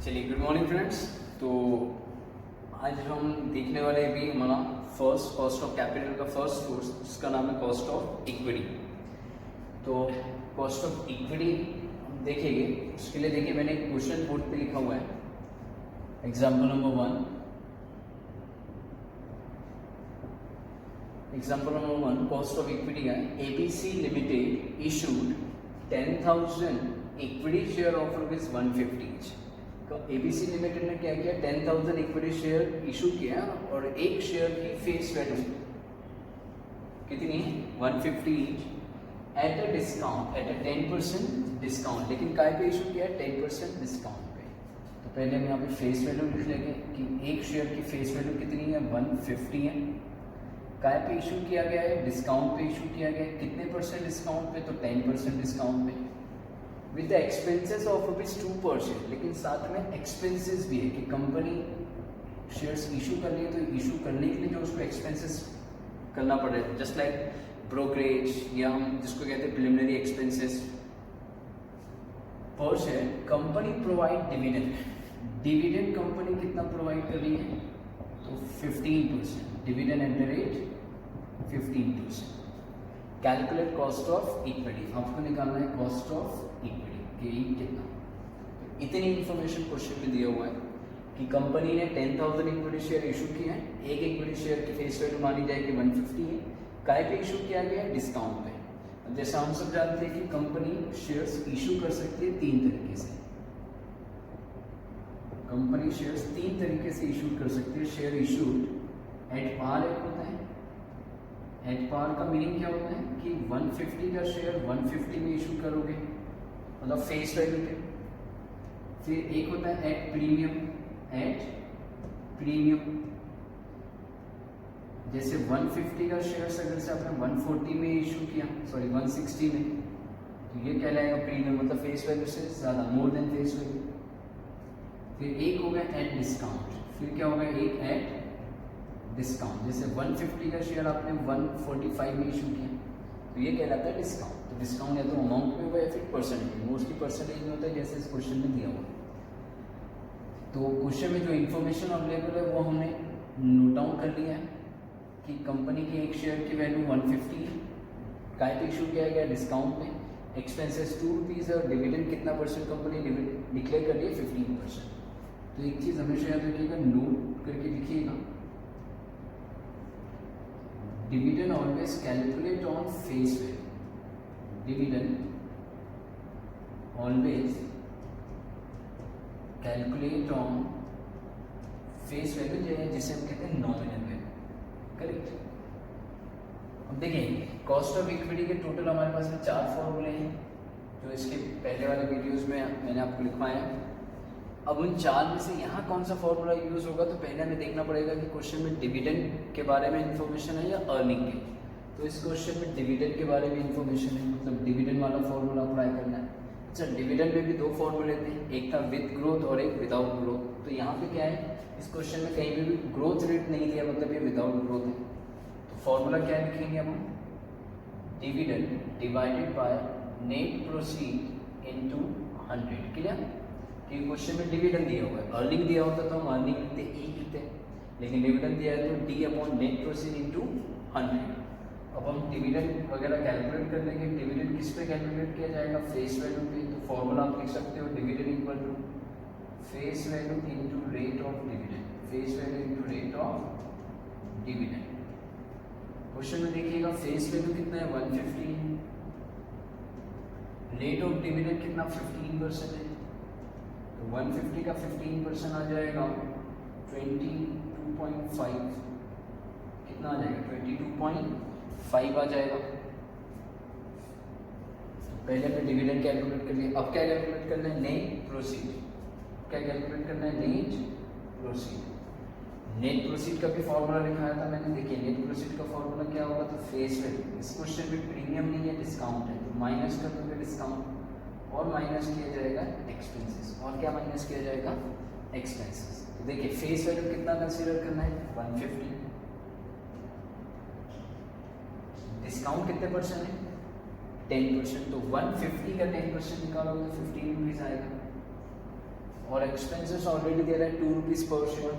चलिए, good morning friends. तो आज हम देखने वाले भी हमारा फर्स्ट कॉस्ट ऑफ कैपिटल का फर्स्ट कोर्स, जिसका नाम है कॉस्ट ऑफ इक्विटी। तो कॉस्ट ऑफ इक्विटी हम देखेंगे, उसके लिए देखिए मैंने एक क्वेश्चन बोर्ड पे लिखा हुआ है। Example number 1 cost of equity है। ABC limited issued 10,000 equity share of ₹150 each. तो एबीसी लिमिटेड ने क्या किया, 10,000 इक्विटी शेयर इशू किया और एक शेयर की फेस वैल्यू कितनी है, 150 each at a discount, at a 10% discount. लेकिन काय पे इशू किया है, 10% डिस्काउंट पे। तो पहले हम यहाँ पे फेस वैल्यू लिख लेंगे कि एक शेयर की फेस वैल्यू कितनी है, 150 है। काय पे इशू किया गया है, डिस्काउंट पे इशू किया गया है। कितने परसेंट डिस्काउंट पे, तो 10% डिस्काउंट पे, विद द एक्सपेंसेस ऑफ ₹2%। लेकिन साथ में एक्सपेंसेस भी है कि कंपनी शेयर्स इशू कर रही है, तो इशू करने के लिए जो उसको एक्सपेंसेस करना पड़ रहा है, जस्ट लाइक ब्रोकरेज या हम जिसको कहते हैं प्रिलिमिनरी एक्सपेंसेस पर share. Company provide dividend, dividend company कितना प्रोवाइड कर रही है, तो 15%, dividend at the rate 15%। Calculate cost of equity, आपको निकालना है कॉस्ट ऑफ इक्विटी के कितना। तो इतनी इंफॉर्मेशन क्वेश्चन में दिया हुआ है कि कंपनी ने 10,000 इक्विटी शेयर इशू किया है। एक इक्विटी शेयर की फेस वैल्यू मानी जाएगी 150 है। काय पे इशू किया गया है, डिस्काउंट पे। अब जैसा हम सब जानते हैं कि कंपनी शेयर्स इशू कर सकती है 3 तरीके से। कंपनी शेयर्स 3 तरीके से इशू कर सकती है। शेयर इशूड एट पार एक होता है। एट पार का मीनिंग क्या होता है कि 150 का शेयर 150 में इशू करोगे, मतलब फेस वैल्यू पे। फिर एक होता है एट प्रीमियम, एट प्रीमियम। जैसे 150 का शेयर अगर से आपने 140 में इशू किया, सॉरी 160 में, तो ये कहलाएगा प्रीमियम, मतलब फेस वैल्यू से ज़्यादा, मोर देन फेस वैल्यू। फिर एक हो गया एट डिस्काउंट। फिर क्या होगा, एक एट डिस्काउंट। जैसे 150 का शेयर आपने 145 में इशू किया, तो ये कहलाता है डिस्काउंट। तो डिस्काउंट या तो अमाउंट में होगा या फिर परसेंटेज में, मोस्टली परसेंटेज में होता है, जैसे इस क्वेश्चन में दिया हुआ है। तो क्वेश्चन में जो इन्फॉर्मेशन अवेलेबल है वो हमने नोट डाउन कर लिया है कि कंपनी की एक शेयर की वैल्यू 150 है। काय पे इशू किया गया, डिस्काउंट पे। एक्सपेंसेस ₹2 है और डिविडेंड कितना परसेंट कंपनी डिक्लेयर कर रही है, 15%। तो एक चीज़ हमेशा याद रखिएगा, नोट करके लिखिएगा, dividend always calculate on face value. Dividend always calculate on face value, जो है जिसे हम कहते हैं नॉमिनल वैल्यू, करेक्ट। अब देखिए, कॉस्ट ऑफ इक्विटी के टोटल हमारे पास में 4 फॉर्मूले हैं, जो इसके पहले वाले वीडियोस में मैंने आपको लिखवाया है। अब उन 4 में से यहाँ कौन सा फॉर्मूला यूज़ होगा, तो पहले हमें देखना पड़ेगा कि क्वेश्चन में डिविडेंड के बारे में इंफॉर्मेशन है या अर्निंग के। तो इस क्वेश्चन में डिविडेंड के बारे में इंफॉर्मेशन है, मतलब डिविडेंड वाला फॉर्मूला अप्लाई करना है। अच्छा, डिविडेंड में भी 2 फॉर्मूले थे, एक था विद ग्रोथ और एक विदाउट ग्रोथ। तो यहाँ पे क्या है, इस क्वेश्चन में कहीं पे भी ग्रोथ रेट नहीं दिया, मतलब ये विदाउट ग्रोथ है। तो फॉर्मूला क्या लिखेंगे हम, dividend divided by net proceed into 100। Clear. कि क्वेश्चन में डिविडेंड दिया हुआ है, अर्निंग दिया होता तो हम अर्निंग लिखते, ई लिखते, लेकिन डिविडेंड दिया है तो D upon net proceed into 100। अब हम डिविडेंड वगैरह कैलकुलेट कर लेंगे। डिविडेंड किस पे कैलकुलेट किया जाएगा, फेस वैल्यू पे। तो फॉर्मूला आप लिख सकते हो, dividend equal to face value into rate of dividend, face value into rate of dividend. Question में देखिएगा फेस वैल्यू कितना है, 150, रेट ऑफ डिविडेंड कितना, 15% है। तो 150 का 15% आ जाएगा 22.5, कितना आ जाएगा, 22.5 आ जाएगा। पहले हमने डिविडेंड कैलकुलेट कर लिया। अब क्या कैलकुलेट करना है, नेट प्रोसीड। क्या कैलकुलेट करना है, नेट प्रोसीड। नेट प्रोसीड का भी फॉर्मूला लिखाया था मैंने। देखिए, नेट प्रोसीड का फॉर्मूला क्या होगा, तो फेस वैल्यू। इस क्वेश्चन में प्रीमियम नहीं है, डिस्काउंट है, तो माइनस कर दोगे डिस्काउंट और माइनस किया जाएगा एक्सपेंसेस। और क्या माइनस किया जाएगा, एक्सपेंसेस। तो देखिए, फेस वैल्यू कितना कंसीडर करना है, 150। डिस्काउंट कितने परसेंट है, 10%। तो 150 का 10% निकालोगे तो ₹15 आएगा। और एक्सपेंसेस ऑलरेडी दे रहा है 2 रुपीज़ पर शेयर।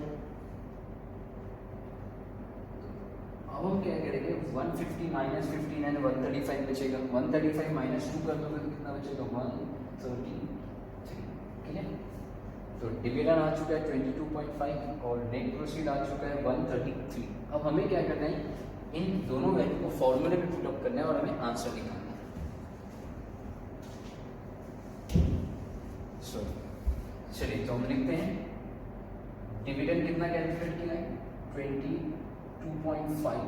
अब हम क्या करेंगे, 150 माइनस 15 है 135 बचेगा, 135 माइनस 2 कर दोगे तो कितना बचेगा 133। ठीक है, तो डिविडेंड आ चुका है 22.5 और नेट प्रोसीड आ चुका है 133। अब हमें क्या करना है, इन दोनों वैल्यू को फॉर्मूले में पुटअप करना है और हमें आंसर निकालना है। चलिए तो हम लिखते हैं डिविडेंड कितना कैलकुलेट किया है 22.5,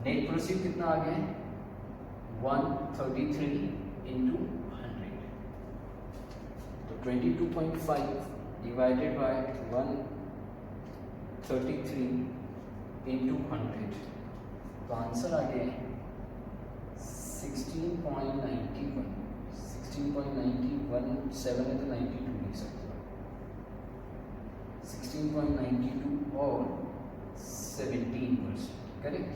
नेट प्रोसीड कितना आ गया है 133 इंटू 100, तो 22.5 डिवाइडेड बाय 133 इंटू 100, तो आंसर आ गया है 16.91, 16.91 है तो 92 लिख सकते हो, 16.92 और 17%, करेक्ट।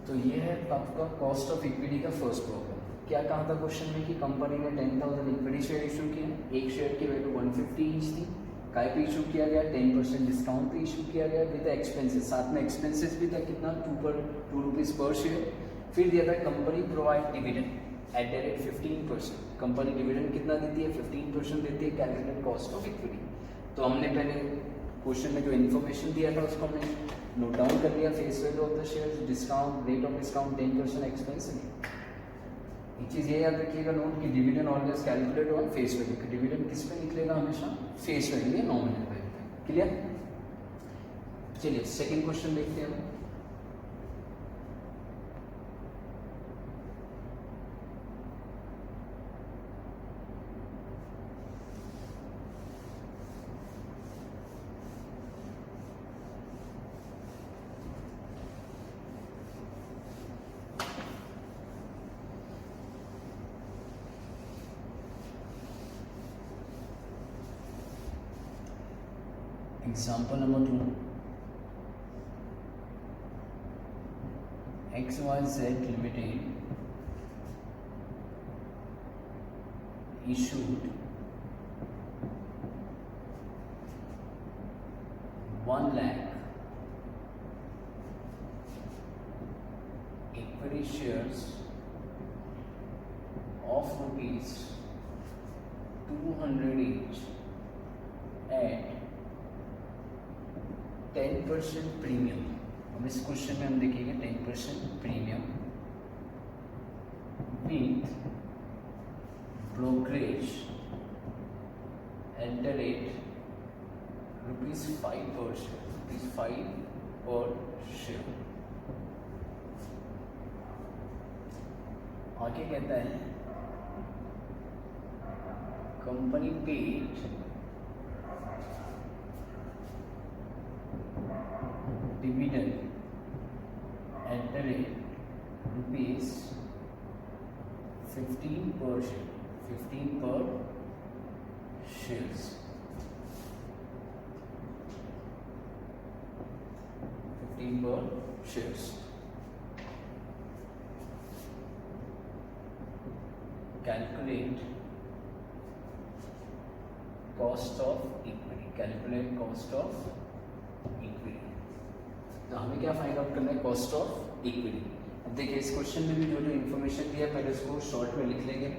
तो ये है आपका कॉस्ट ऑफ इक्विटी का फर्स्ट प्रॉब्लम। क्या कहा था क्वेश्चन में कि कंपनी ने 10,000 इक्विटी शेयर इशू किया, एक शेयर की वैल्यू 150 ईच थी, काय पे इशू किया गया 10% डिस्काउंट पे इशू किया गया विद एक्सपेंसेस, साथ में एक्सपेंसेस भी था कितना 2 रुपीज़ पर शेयर। फिर दिया था company provide dividend at the rate 15%, company dividend कितना देती है 15% देती है, कैलकुलेट कॉस्ट ऑफ इक्विटी। तो हमने पहले क्वेश्चन में जो इन्फॉर्मेशन दिया था उसको हमने नोट डाउन कर लिया, face value of the shares, discount, rate of discount 10%, expensive. एक चीज़ ये याद रखिएगा नोट कि dividend always calculate on face value, कि डिविडेंड किस पे निकलेगा हमेशा फेस वैल्यू या नॉमिनल वैल्यू पे। क्लियर। चलिए सेकंड क्वेश्चन देखते हैं हम। Example number 2, XYZ Limited issued 1 lakh equity shares of rupees 200 each at 10% premium. अब इस क्वेश्चन में हम देखेंगे 10% premium with brokerage at the rate ₹5 पर शेयर। आगे कहता है company paid dividend at the rate ₹15 per share, 15 per shares, 15 per shares। Calculate cost of equity, calculate cost of equity। तो हमें क्या फाइंड आउट करना है कॉस्ट ऑफ इक्विटी। अब देखिए इस क्वेश्चन में भी जो जो इन्फॉर्मेशन दिया है पहले उसको शॉर्ट में लिख लेंगे।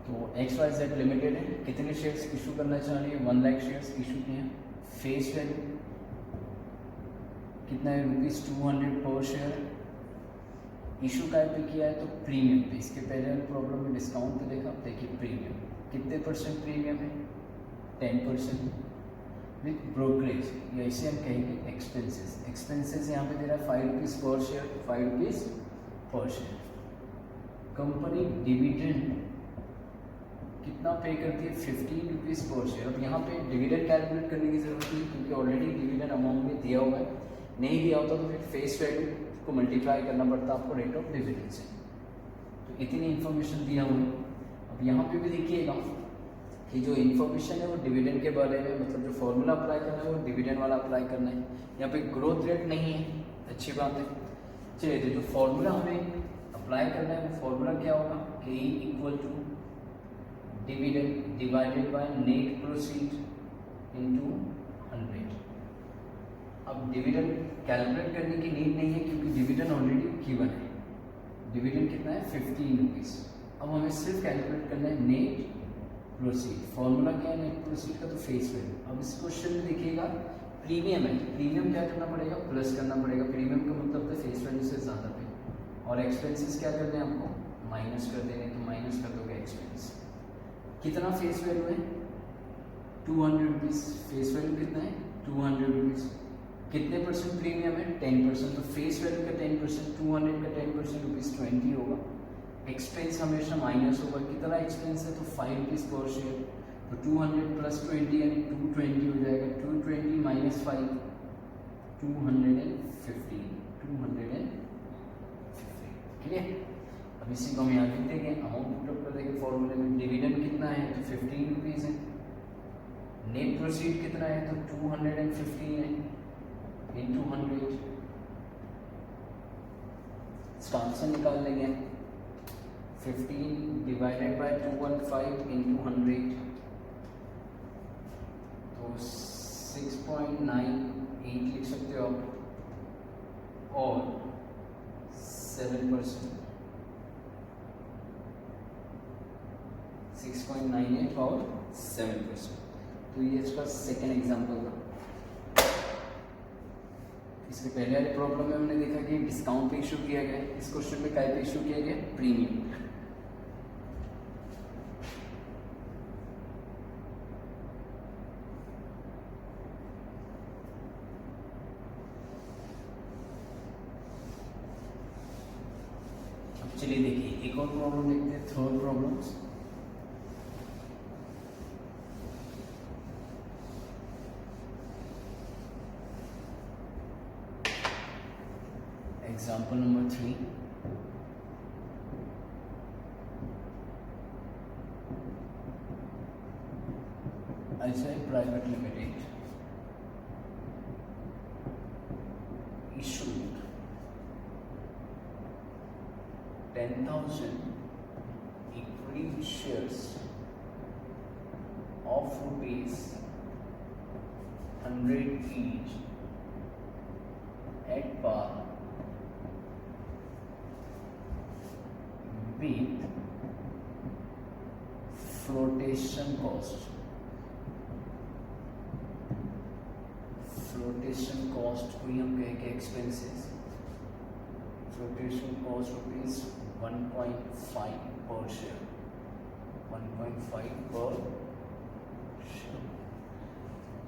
तो XYZ लिमिटेड है, कितने शेयर्स इशू करना चाह रही है 1 लाख शेयर्स इशू किए हैं। फेस वैल्यू कितना है ₹200 पर शेयर। इशू काय पे किया है तो प्रीमियम पे, इसके पहले प्रॉब्लम में डिस्काउंट पे देखा, देखिए प्रीमियम कितने % प्रीमियम है 10% विथ ब्रोकरेज, या इसे हम कहेंगे एक्सपेंसेस। एक्सपेंसेस यहाँ पे दे रहा है 5 रुपीज़ पर शेयर, 5 रुपीज़ पर शेयर। कंपनी डिविडेंड कितना पे करती है 15 रुपीज़ पर शेयर। अब यहाँ पे डिविडेंड कैलकुलेट करने की जरूरत नहीं क्योंकि ऑलरेडी डिविडेंड अमाउंट में दिया हुआ है, नहीं दिया होता तो फिर फेस वैल्यू को मल्टीप्लाई करना पड़ता आपको रेट ऑफ डिविडेंड से। तो इतनी इन्फॉर्मेशन दिया हुआ है। अब यहाँ पे भी देखिएगा कि जो इन्फॉर्मेशन है वो डिविडेंड के बारे में, मतलब जो फॉर्मूला अप्लाई करना है वो डिविडेंड वाला अप्लाई करना है। यहाँ पे ग्रोथ रेट नहीं है, अच्छी बात है। चलिए तो जो फॉर्मूला हमें अप्लाई करना है वो फॉर्मूला क्या होगा, K equal to dividend divided by net proceed into 100। अब डिविडेंड कैलकुलेट करने की नीड नहीं है क्योंकि डिविडेंड ऑलरेडी गिवन है। डिविडेंड कितना है 15 रुपीज़। अब हमें सिर्फ कैलकुलेट करना है नेट प्रोसीड। फॉर्मूला क्या है नेट प्रोसीड का, तो फेस वैल्यू। अब इस क्वेश्चन में देखिएगा प्रीमियम है, प्रीमियम क्या करना पड़ेगा, प्लस करना पड़ेगा। प्रीमियम का मतलब है फेस वैल्यू से ज़्यादा पे, और एक्सपेंसेस क्या करने हैं आपको, माइनस कर देने, तो माइनस कर दोगे एक्सपेंस। कितना फेस वैल्यू है 200 रुपीज़। फेस वैल्यू कितना है 200 रुपीज़। कितने परसेंट प्रीमियम है 10%, तो फेस वैल्यू का 10%, 200 का 10% रुपीज़ 20 होगा। एक्सपेंस हमेशा माइनस होगा। कितना एक्सपेंस है, तो 5 रुपीज़ पर शेयर, तो 200 प्लस 20 यानी 220 हो जाएगा। 220 माइनस 5 215 215। क्लियर। अब इसी को हम यहाँ लिख देंगे, अमाउंट पुट कर देंगे फॉर्मूले में। डिविडेंड कितना है, तो 15 रुपीज़ है। नेट प्रोसीड कितना है, तो 215 है इंटू 100। इसका आंसर निकाल लेंगे। 15 डिवाइडेड बाय 215 इंटू 100, तो 6.98 लिख सकते हो आप, और 7%, 6.98 और 7%। तो ये इसका सेकेंड एग्जाम्पल था। इसके पहले वाले प्रॉब्लम में हमने देखा कि डिस्काउंट पे इशू किया गया है। इस क्वेश्चन में काय पे इशू किया गया, प्रीमियम। अब चलिए देखिए एक और प्रॉब्लम देखते हैं, third problem. Example number 3. Ajay Private Limited issued 10,000 equity shares of rupees 100 each at par with flotation cost. Flotation cost को ही हम कहेंगे एक्सपेंसेस। फ्लोटेशन कॉस्ट रुपीज 1.5 पर शेयर, 1.5 पर शेयर।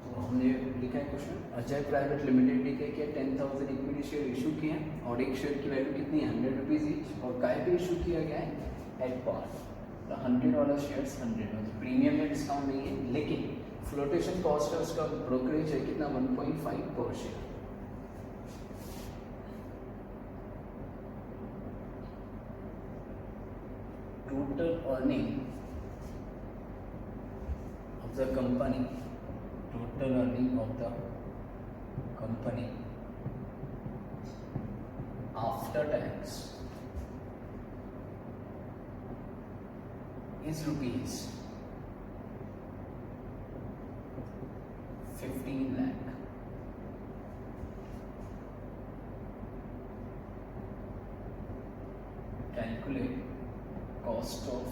तो हमने लिखा है क्वेश्चन, अजय प्राइवेट लिमिटेड ने क्या किया, 10,000 इक्विटी शेयर इशू किए हैं, और एक शेयर की वैल्यू कितनी है 100 रुपीज़ ईच, और काय पे इशू किया गया है, एट पार। तो 100 वाला शेयर्स 100 में, तो प्रीमियम में डिस्काउंट नहीं है, लेकिन फ्लोटेशन कॉस्ट है उसका ब्रोकरेज है कितना 1.5 पर share. Total earning of the company, total earning of the company after tax is rupees 15 lakh. Calculate cost of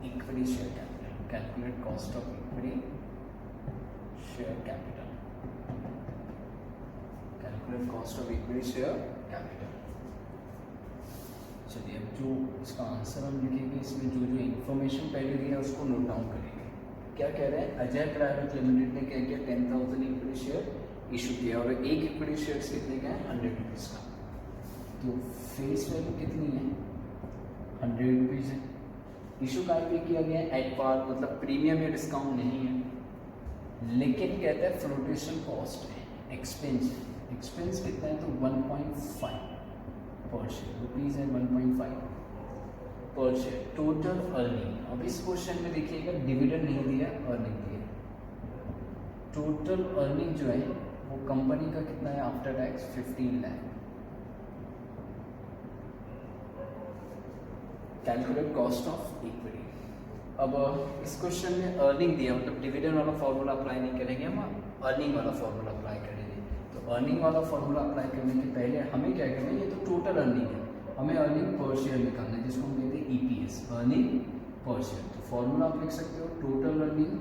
equity share capital. Calculate cost of equity share capital. Calculate cost of equity share capital. चलिए अब जो इसका answer हम लिखेंगे, इसमें जो जो information पहले दिया है उसको नोट डाउन करेंगे। क्या कह रहे हैं, अजय प्राइवेट लिमिटेड ने क्या किया, 10,000 इक्विटी शेयर इशू किया, और एक इक्विटी शेयर कितने का है 100 रुपीज़ का। तो फेस वैल्यू कितनी है 100 रुपीज़ है। इशू का पे किया गया है एट पार, मतलब प्रीमियम या डिस्काउंट नहीं है, लेकिन कहता है फ्लोटेशन कॉस्ट है, एक्सपेंस है। एक्सपेंस कितना है, तो 1.5 पर शेयर, रुपीज़ है 1.5 पर शेयर। टोटल अर्निंग, अब इस क्वेश्चन में देखिएगा डिविडेंड नहीं दिया, अर्निंग दिया। टोटल अर्निंग जो है वो कंपनी का कितना है after tax 15 lakh. Calculate cost of equity. अब इस क्वेश्चन में अर्निंग दिया, मतलब डिविडेंड वाला फॉर्मूला अप्लाई नहीं करेंगे, हम अर्निंग वाला फॉर्मूला अप्लाई करेंगे। तो अर्निंग वाला फॉर्मूला अप्लाई करने के पहले हमें क्या करना है, ये तो टोटल अर्निंग है, हमें अर्निंग पर शेयर निकालना है, जिसको हम कहते हैं ईपीएस, अर्निंग पर शेयर। तो फॉर्मूला आप लिख सकते हो टोटल अर्निंग,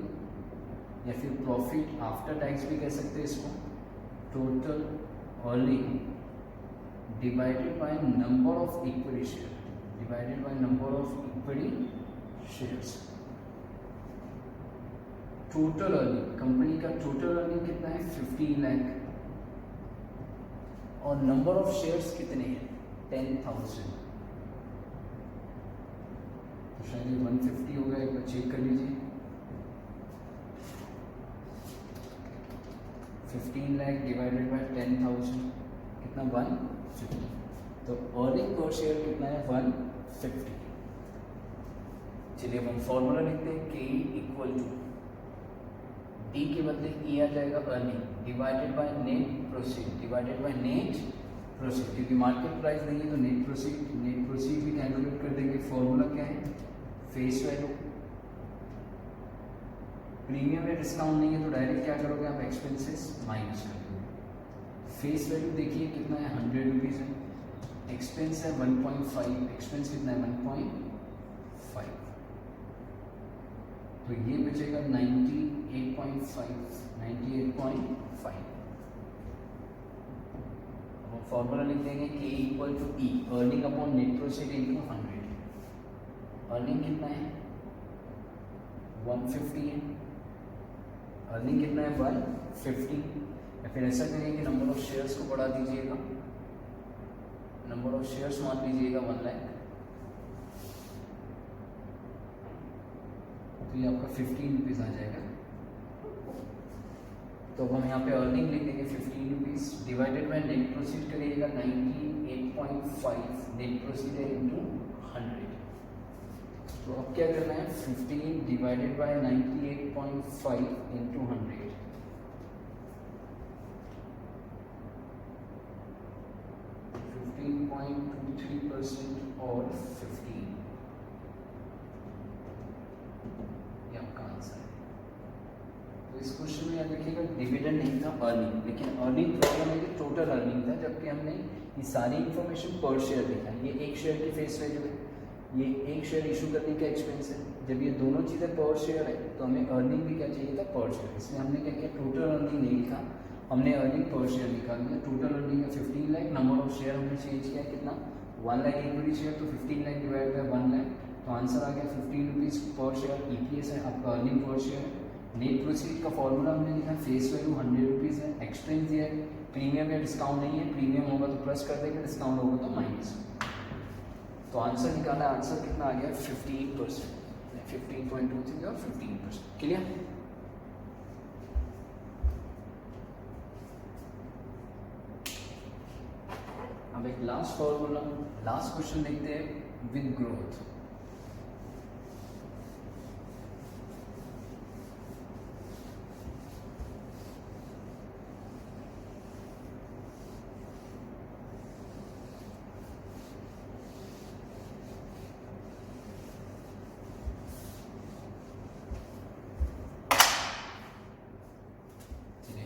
या फिर प्रॉफिट आफ्टर टैक्स भी कह सकते हैं इसको, total earning divided by number of equity share, divided by number of equity shares. Total earning, company का टोटल अर्निंग कितना है 15 लाख, और नंबर ऑफ शेयर्स कितने हैं 10,000। तो शायद ये 150 होगा, एक बार चेक कर लीजिए। 15 लाख डिवाइडेड बाय 10,000 कितना 150। तो अर्निंग पर शेयर कितना है 150। चलिए हम फॉर्मूला लिखते हैं, के इक्वल टू डी के बदले ई आ जाएगा earning divided by net proceed, divided by net proceed, क्योंकि मार्केट प्राइस नहीं है तो नेट प्रोसीड भी कैलकुलेट कर देंगे। फॉर्मूला क्या है, फेस वैल्यू, प्रीमियम या डिस्काउंट नहीं है तो डायरेक्ट क्या करोगे आप, एक्सपेंसेस माइनस कर दोगे। फेस वैल्यू देखिए कितना है 100 रुपीज़ है, एक्सपेंस है 1.5, एक्सपेंस कितना है 1.5, तो ये बचेगा 98.5, 98.5। अब हम फॉर्मूला लिख देंगे K equal to E, earning upon net proceed into 100। Earning कितना है 150 है, अर्निंग कितना है 150, या फिर ऐसा करेंगे नंबर ऑफ शेयर्स को बढ़ा दीजिएगा, नंबर ऑफ शेयर्स मान लीजिएगा 1 लाख, तो ये आपका 15 रुपीज़ आ जाएगा। तो अब हम यहाँ पे अर्निंग लिख देंगे 15 rupees divided by net proceed करिएगा 98.5, नेट प्रोसीड है इंटू 100। तो अब क्या करना है 15 डिवाइडेड बाय 98.5 इंटू 100, %, और 15, ये आपका आंसर है। तो इस क्वेश्चन में याद रखिएगा डिविडेंड नहीं था, अर्निंग, लेकिन अर्निंग प्रॉब्लम है कि टोटल अर्निंग था, जबकि हमने ये सारी इन्फॉर्मेशन पर शेयर लिखा है। ये एक शेयर की फेस वैल्यू है, ये एक शेयर इशू करने का एक्सपेंस है। जब ये दोनों चीज़ें पर शेयर है तो हमें अर्निंग भी क्या चाहिए था पर शेयर, इसलिए हमने क्या किया टोटल अर्निंग नहीं लिखा, हमने अर्निंग पर शेयर निकाल दिया। टोटल अर्निंग है 15 लाख, नंबर ऑफ शेयर हमने चेंज किया कितना 1 लाख इक्विटी शेयर, तो 15 लाख डिवाइड बाय 1 लाख, तो आंसर आ गया 15 रुपीज़ पर शेयर। ईपीएस है आपका earning per share. Net proceed का फॉर्मूला हमने लिखा, फेस वैल्यू 100 रुपीज़ है, एक्सपेंस दिया है, प्रीमियम या डिस्काउंट नहीं है, प्रीमियम होगा तो प्लस कर देंगे, डिस्काउंट होगा तो माइनस। तो आंसर निकाला, आंसर कितना आ गया 15%, 15.23 और 15%। क्लियर? अब एक लास्ट फॉर्मूला, लास्ट क्वेश्चन देखते हैं with growth.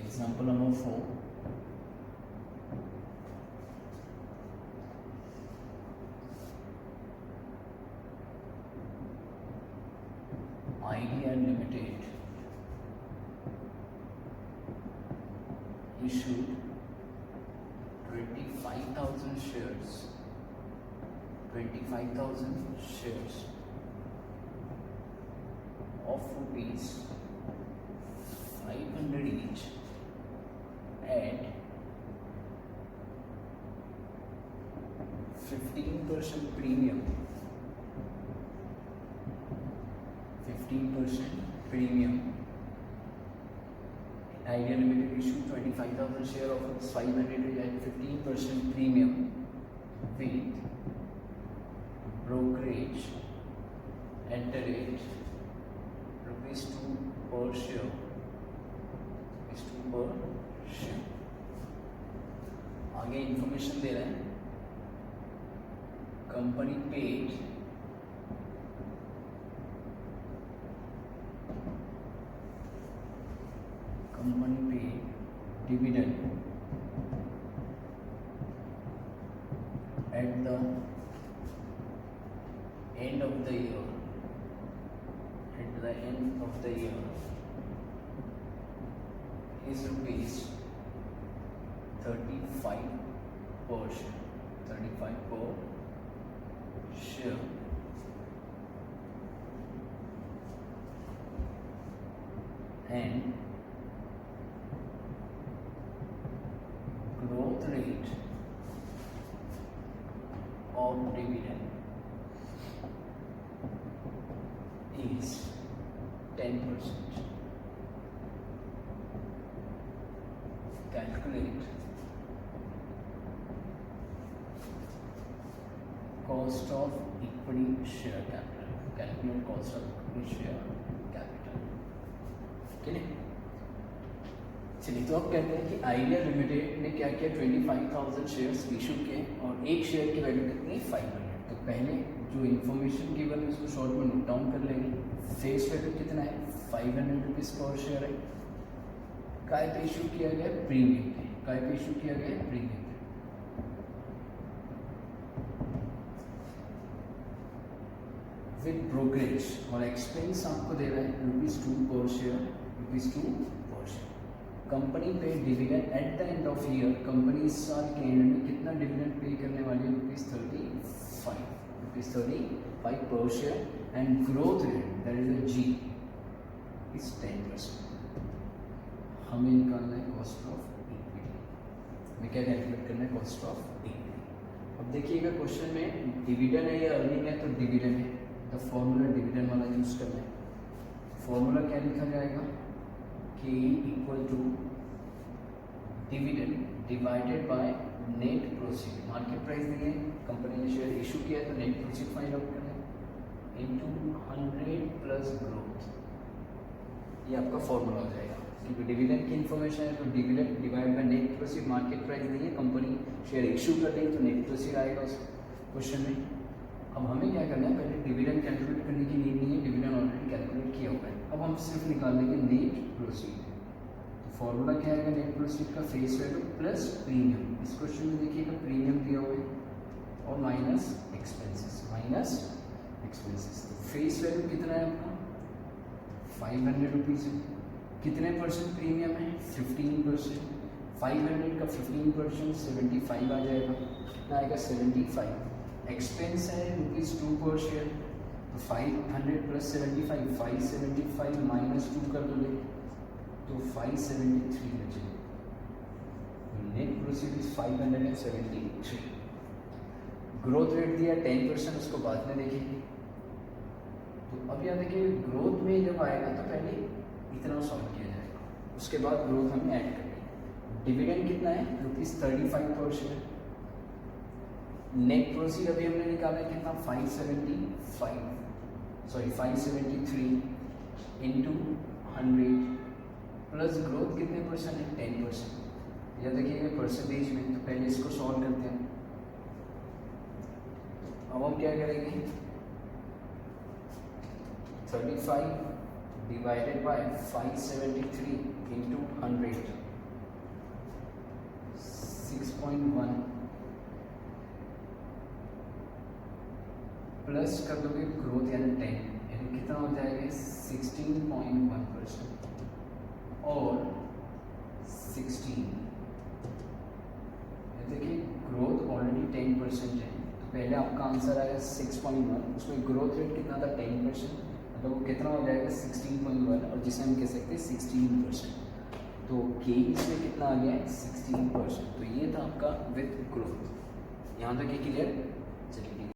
Example number 4. Idea Limited issued 25,000 shares, 25,000 shares of rupees 500 each at 15% premium, 15% premium. Idea Limited issued 25,000 share of its 500 at 15% premium with brokerage at the rate ₹2 per share, ₹2 per share. आगे information दे रहे हैं, company paid at the end of the year, is rupees 35 per share, 35 per share, and growth rate of dividend is 10%. Calculate cost of equity share capital. Calculate cost of equity share capital. ठीक है, चलिए तो अब कहते हैं कि idea limited ने क्या किया, 25,000 शेयर्स इशू किए और एक शेयर की वैल्यू कितनी, 500। तो पहले जो इन्फॉर्मेशन गिवन है उसको शॉर्ट में नोट डाउन कर लेंगे। फेस वैल्यू कितना है, 500 रुपीज़ पर शेयर है। काय पे इशू किया गया, प्रीमियम पे। काय पे इशू किया गया, प्रीमियम पे। विद ब्रोकरेज और एक्सपेंस आपको दे रहा है ₹2 पर शेयर, ₹2 पर शेयर। कंपनी पे dividend at the end of year, company इस साल के एंड में कितना डिविडेंड पे करने वाली है, ₹35 पर share, and growth rate that is a G is 10%। हमें निकालना है कॉस्ट ऑफ इक्विटी। हमें क्या कैलकुलेट करना है, कॉस्ट ऑफ इक्विटी। अब देखिएगा क्वेश्चन में डिविडेंड है या अर्निंग है, तो डिविडेंड है, तो फॉर्मूला डिविडेंड वाला यूज करना है। फॉर्मूला क्या लिखा जाएगा, K equal to dividend divided by net proceed. Market price दी है, कंपनी ने शेयर इशू किया है तो नेट प्रोसीड फाइंड आउट करना है, इनटू 100 प्लस ग्रोथ। ये आपका फॉर्मूला हो जाएगा, क्योंकि डिविडेंड की इन्फॉर्मेशन है तो dividend divide by net proceed. Market price दी है, कंपनी शेयर इशू कर रही है तो नेट प्रोसीड आएगा उस क्वेश्चन में। अब हमें क्या करना है, पहले डिविडेंड कैलकुलेट करने की नीड नहीं है, डिविडेंड ऑलरेडी कैलकुलेट किया हुआ है। अब हम सिर्फ निकाल लेंगे नेट प्रोसीड। तो फॉर्मूला क्या आएगा नेट प्रोसीड का, फेस वैल्यू प्लस प्रीमियम। इस क्वेश्चन में देखिएगा प्रीमियम दिया हुआ है और माइनस एक्सपेंसेस। तो फेस वैल्यू कितना है आपका, 500 रुपीज़ है। कितने परसेंट प्रीमियम है, 15%। 500 का 15% 75 आ जाएगा, कितना आएगा 75। एक्सपेंस है ₹2 पर शेयर, तो 500 प्लस 75, 575 माइनस 2 कर दोगे तो 573 बचेगा। Net proceed is 573। Growth rate दिया 10%, उसको बाद में देखेंगे। तो अब यहाँ देखिए ग्रोथ में जब आएगा तो पहले इतना सॉल्व किया जाएगा, उसके बाद ग्रोथ हम ऐड करेंगे। डिविडेंड कितना है, ₹35 पर शेयर। नेट प्रोसीड अभी हमने निकाला है कितना, 573 इंटू 100 प्लस ग्रोथ कितने परसेंट है, 10%। या देखिएगा परसेंटेज में, तो पहले इसको सॉल्व करते हैं। अब हम क्या करेंगे, 35 डिवाइडेड बाय 573 इंटू 100, 6.1 प्लस कर दोगे ग्रोथ यानी 10, यानी कितना हो जाएगा 16.1% और 16। देखिए ग्रोथ ऑलरेडी 10% है, तो पहले आपका आंसर आएगा 6.1, उसमें ग्रोथ रेट कितना था 10%, मतलब वो कितना हो जाएगा 16.1, और जिसे हम कह सकते हैं 16%। तो के इसमें कितना आ गया है 16%। तो ये था आपका विथ ग्रोथ। यहाँ तक ये क्लियर। चलिए।